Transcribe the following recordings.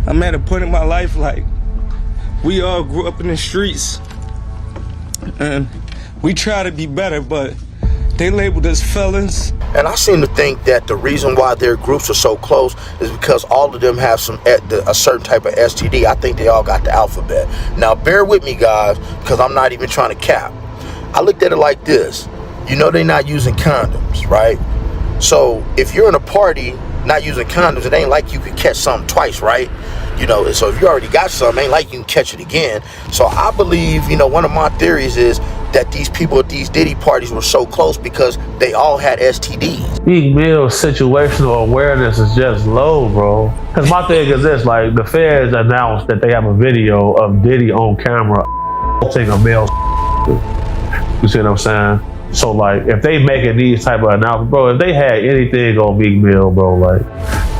I'm at a point in my life, like, we all grew up in the streets and we try to be better, but they labeled us felons. And I seem to think that the reason why their groups are so close is because all of them have a certain type of STD. I think they all got the alphabet. Now, bear with me, guys, because I'm not even trying to cap. I looked at it like this. You know they're not using condoms, right? So if you're in a party not using condoms, it ain't like you could catch something twice, right? You know, so if you already got something, ain't like you can catch it again. So I believe, you know, one of my theories is that these people at these Diddy parties were so close because they all had STDs. Meek Mill's situational awareness is just low, bro. Because my thing is this, like, the feds announced that they have a video of Diddy on camera taking a male. You see what I'm saying? So, like, if they making these type of announcements, bro, if they had anything on Meek Mill, bro, like,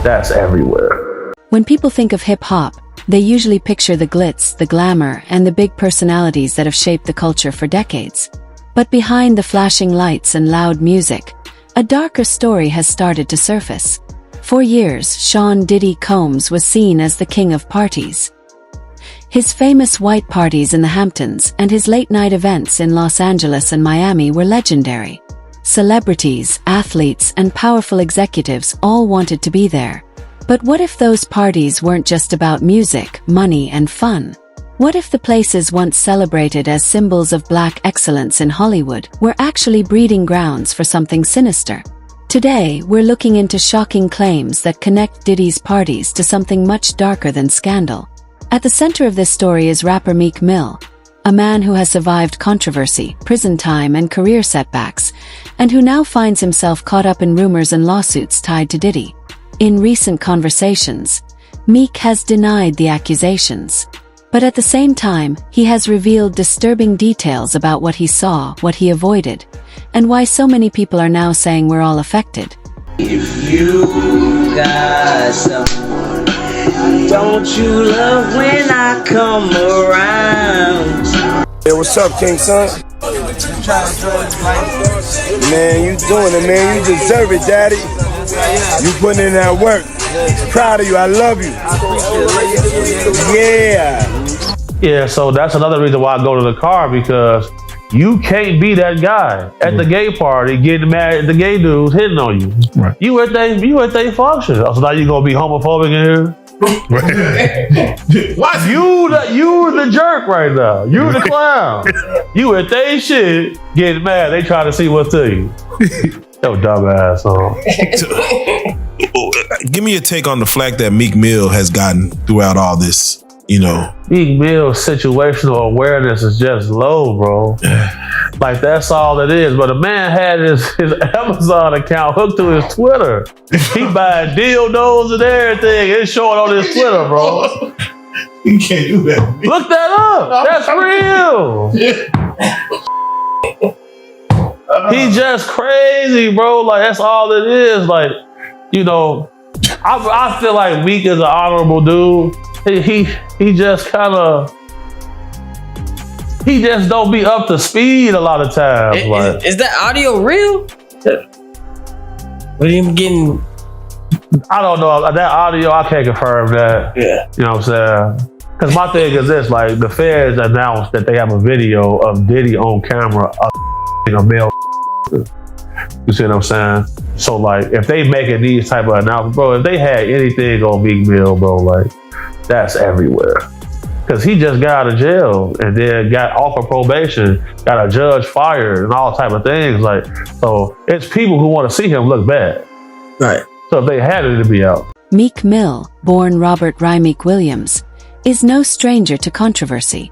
that's everywhere. When people think of hip-hop, they usually picture the glitz, the glamour, and the big personalities that have shaped the culture for decades. But behind the flashing lights and loud music, a darker story has started to surface. For years, Sean Diddy Combs was seen as the king of parties. His famous white parties in the Hamptons and his late-night events in Los Angeles and Miami were legendary. Celebrities, athletes, and powerful executives all wanted to be there. But what if those parties weren't just about music, money, and fun? What if the places once celebrated as symbols of black excellence in Hollywood were actually breeding grounds for something sinister? Today, we're looking into shocking claims that connect Diddy's parties to something much darker than scandal. At the center of this story is rapper Meek Mill, a man who has survived controversy, prison time, and career setbacks, and who now finds himself caught up in rumors and lawsuits tied to Diddy. In recent conversations, Meek has denied the accusations. But at the same time, he has revealed disturbing details about what he saw, what he avoided, and why so many people are now saying we're all affected. If you got someone, don't you love when I come around? Hey, what's up, King Son? Man, you doing it, man. You deserve it, Daddy. You putting in that work. Proud of you. I love you. Yeah. Yeah, so that's another reason why I go to the car, because you can't be that guy at the gay party getting mad at the gay dudes hitting on you. Right. You at they function. So now you gonna be homophobic in here? What? You the jerk right now. You the clown. You at they shit getting mad. They trying to see what's to you. Yo, dumbass. Give me a take on the flack that Meek Mill has gotten throughout all this. You know, Meek Mill's situational awareness is just low, bro. Like, that's all it is. But a man had his Amazon account hooked to his Twitter. He buying dildos and everything. It's showing on his Twitter, bro. you can't do that. Look that up. That's real. He just crazy, bro. Like, that's all it is. Like, you know, I feel like Meek is an honorable dude. He just kind of, he just don't be up to speed a lot of times. Is that audio real? What are you getting? I don't know. That audio, I can't confirm that. Yeah. You know what I'm saying? Because my thing is this, like, the feds announced that they have a video of Diddy on camera a male. You see what I'm saying? So, like, if they making these type of announcements, bro, if they had anything on Meek Mill, bro, like, that's everywhere. Because he just got out of jail and then got off of probation, got a judge fired and all type of things. Like, so it's people who want to see him look bad. Right. So if they had it to be out. Meek Mill, born Robert Rymeek Williams, is no stranger to controversy.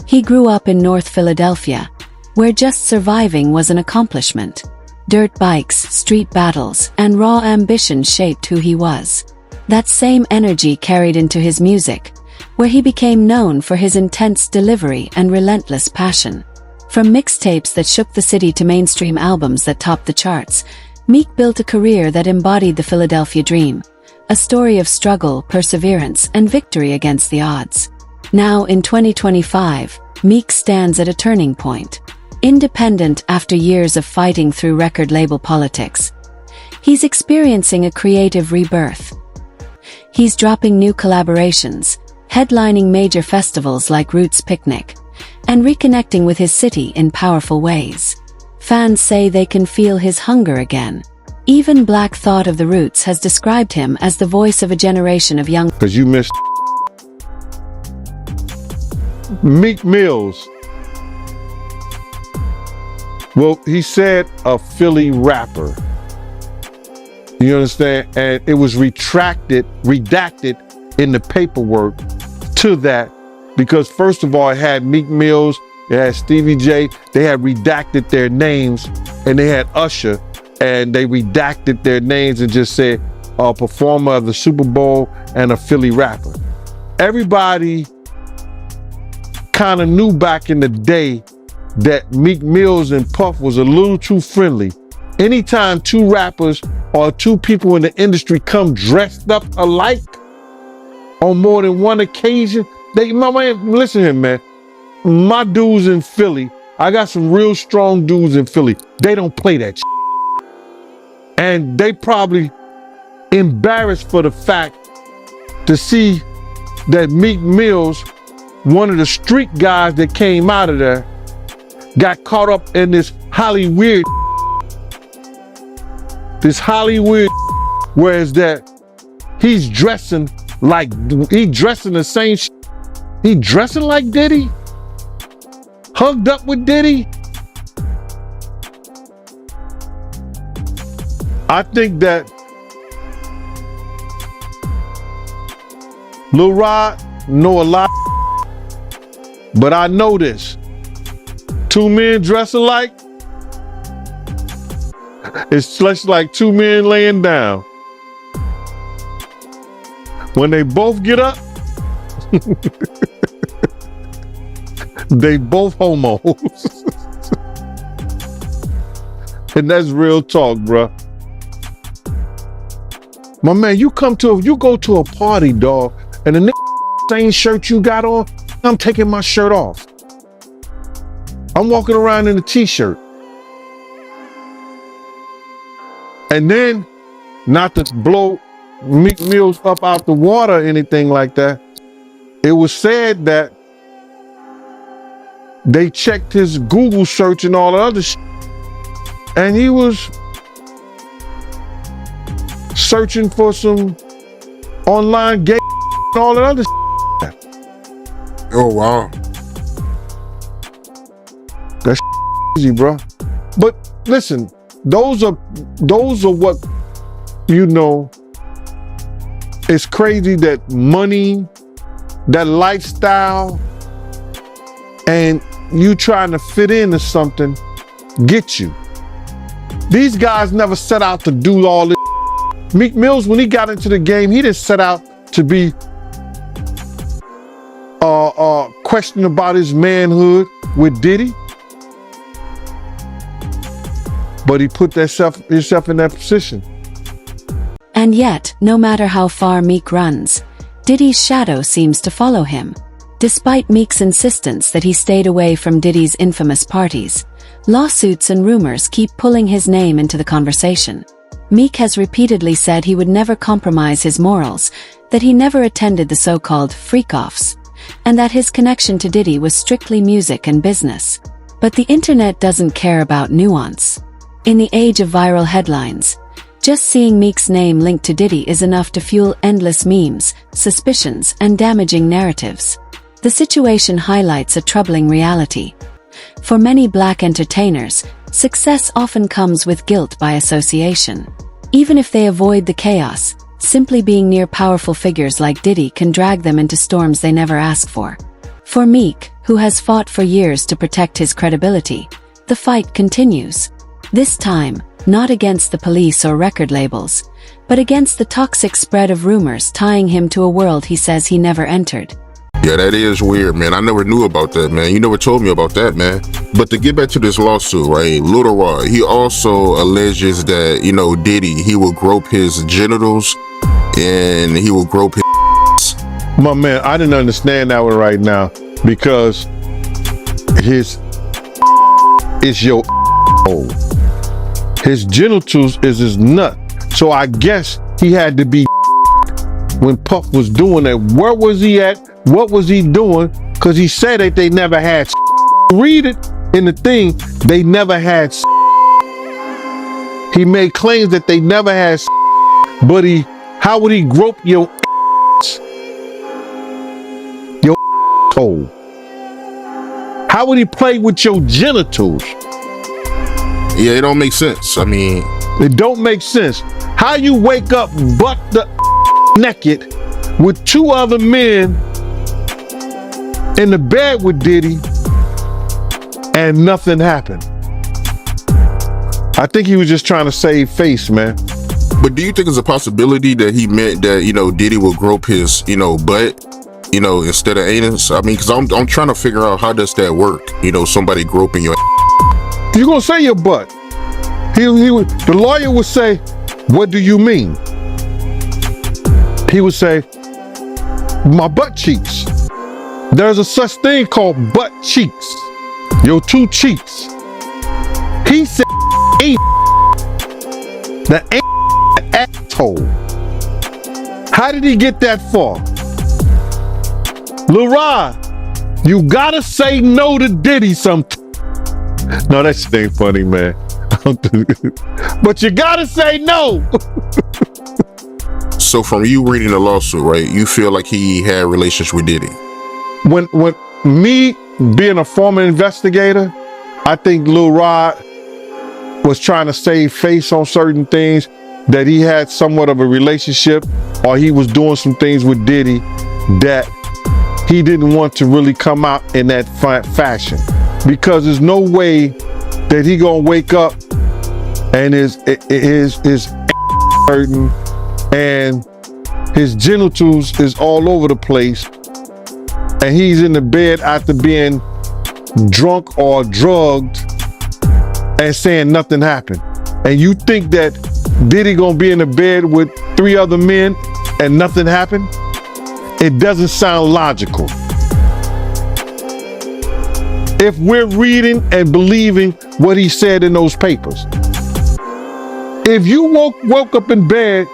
He grew up in North Philadelphia, where just surviving was an accomplishment. Dirt bikes, street battles, and raw ambition shaped who he was. That same energy carried into his music, where he became known for his intense delivery and relentless passion. From mixtapes that shook the city to mainstream albums that topped the charts, Meek built a career that embodied the Philadelphia dream, a story of struggle, perseverance, and victory against the odds. Now, in 2025, Meek stands at a turning point. Independent after years of fighting through record label politics, he's experiencing a creative rebirth. He's dropping new collaborations, headlining major festivals like Roots Picnic, and reconnecting with his city in powerful ways. Fans say they can feel his hunger again. Even Black Thought of the Roots has described him as the voice of a generation of young. Because you missed Meek Mills. Well, he said a Philly rapper. You understand? And it was redacted in the paperwork to that because first of all, it had Meek Mills, it had Stevie J, they had redacted their names, and they had Usher, and they redacted their names and just said a performer of the Super Bowl and a Philly rapper. Everybody kind of knew back in the day that Meek Mills and Puff was a little too friendly. Anytime two rappers or two people in the industry come dressed up alike on more than one occasion, my man, listen here, man. My dudes in Philly, I got some real strong dudes in Philly. They don't play that shit. And they probably embarrassed for the fact to see that Meek Mills, one of the street guys that came out of there, got caught up in this Hollywood, whereas that he's dressing the same shit. He dressing like Diddy, hugged up with Diddy. I think that Lil Rod know a lot, but I know this. Two men dress alike, it's just like two men laying down. When they both get up, they both homos. And that's real talk, bruh. My man, you go to a party, dog, and the same shirt you got on, I'm taking my shirt off. I'm walking around in a t-shirt. And then, not to blow Meek Mills up out the water or anything like that, it was said that they checked his Google search and all the other shit, and he was searching for some online gay and all that other shit. Oh, wow. That's easy, bro. But listen, those are what, you know, it's crazy that money, that lifestyle, and you trying to fit into something get you. These guys never set out to do all this. Meek Mills, when he got into the game, he didn't set out to be questioning about his manhood with Diddy. But he put himself in that position. And yet, no matter how far Meek runs, Diddy's shadow seems to follow him. Despite Meek's insistence that he stayed away from Diddy's infamous parties, lawsuits and rumors keep pulling his name into the conversation. Meek has repeatedly said he would never compromise his morals, that he never attended the so-called freak-offs, and that his connection to Diddy was strictly music and business. But the internet doesn't care about nuance. In the age of viral headlines, just seeing Meek's name linked to Diddy is enough to fuel endless memes, suspicions, and damaging narratives. The situation highlights a troubling reality. For many black entertainers, success often comes with guilt by association. Even if they avoid the chaos, simply being near powerful figures like Diddy can drag them into storms they never asked for. For Meek, who has fought for years to protect his credibility, the fight continues. This time, not against the police or record labels, but against the toxic spread of rumors tying him to a world he says he never entered. Yeah, that is weird, man. I never knew about that, man. You never told me about that, man. But to get back to this lawsuit, right? Lil Rod, he also alleges that, you know, Diddy, he will grope his genitals and he will grope his. My man, I didn't understand that one right now because it's your hole. His genitals is his nut. So I guess he had to be when Puff was doing that. Where was he at? What was he doing? Because he said that they never had read it in the thing, they never had he made claims that they never had but how would he grope your hole? How would he play with your genitals? Yeah, it don't make sense. I mean, it don't make sense. How you wake up butt the naked with two other men in the bed with Diddy and nothing happened? I think he was just trying to save face, man. But do you think it's a possibility that he meant that, you know, Diddy will grope his, you know, butt, you know, instead of anus? I mean, because I'm trying to figure out how does that work? You know, somebody groping your. You're gonna say your butt. The lawyer would say, "What do you mean?" He would say, "My butt cheeks." There's a such thing called butt cheeks. Your two cheeks. He said, the asshole. How did he get that far? Lil Rod, you gotta say no to Diddy sometime. No, that shit ain't funny, man. But you gotta say no. So from you reading the lawsuit, right, you feel like he had relations with Diddy? When me being a former investigator, I think Lil Rod was trying to save face on certain things, that he had somewhat of a relationship, or he was doing some things with Diddy that he didn't want to really come out in that fashion, because there's no way that he gonna wake up and his hurting and his genitals is all over the place, and he's in the bed after being drunk or drugged and saying nothing happened. And you think that Diddy gonna be in the bed with 3 other men and nothing happened? It doesn't sound logical. If we're reading and believing what he said in those papers. If you woke up in bed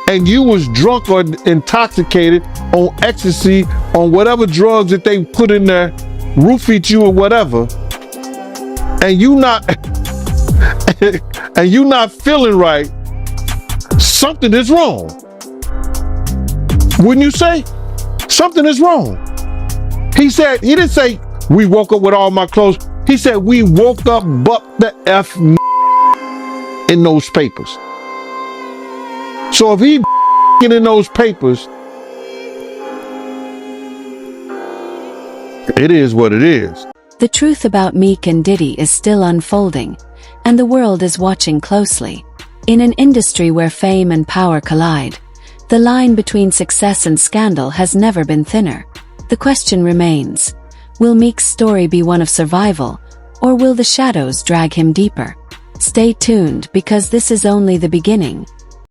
and you was drunk or intoxicated on ecstasy, on whatever drugs that they put in there, roofied you or whatever, and you not and you not feeling right, something is wrong. Wouldn't you say? Something is wrong. He didn't say we woke up with all my clothes. He said we woke up buck the F in those papers. So if he in those papers, it is what it is. The truth about Meek and Diddy is still unfolding, and the world is watching closely. In an industry where fame and power collide, the line between success and scandal has never been thinner. The question remains, will Meek's story be one of survival, or will the shadows drag him deeper? Stay tuned, because this is only the beginning.